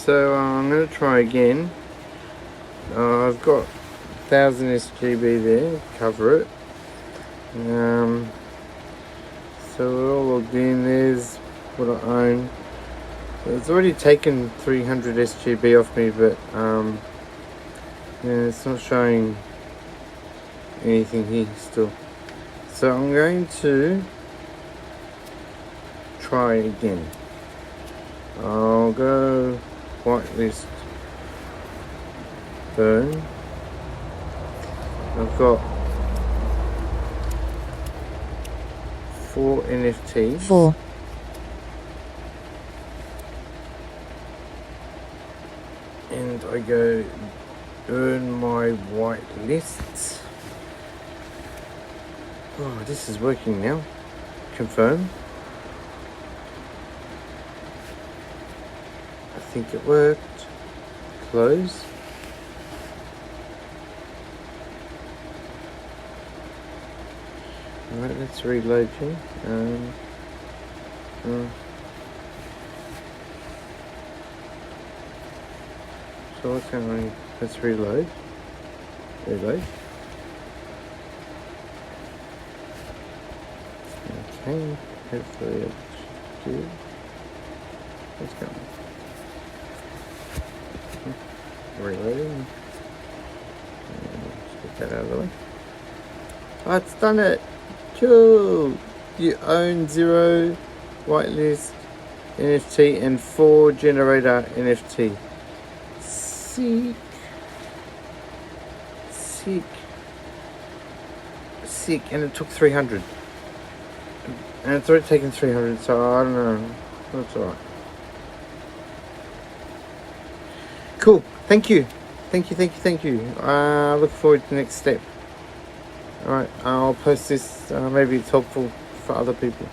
So I'm going to try again. I've got 1000 SGB there, cover it. So we're all logged in. There's what I own. So it's already taken 300 SGB off me, but yeah, it's not showing anything here still. So I'm going to try again. I'll go whitelist burn. I've got 4 NFTs. 4. And I go burn my whitelists. Oh, this is working now. Confirm. I think it worked. Close. Alright, let's reload here. So what's going on? Let's reload. Reload. Okay, hopefully it should do. Let's go. Reloading. Let's get that out of the way. Oh, it's done it! Cool! You own 0 whitelist NFT and 4 generator NFT. Sick. Sick. Sick. And it took 300. And it's already taken 300, so I don't know. That's alright. Cool. Thank you. Thank you. I look forward to the next step. Alright, I'll post this. Maybe it's helpful for other people.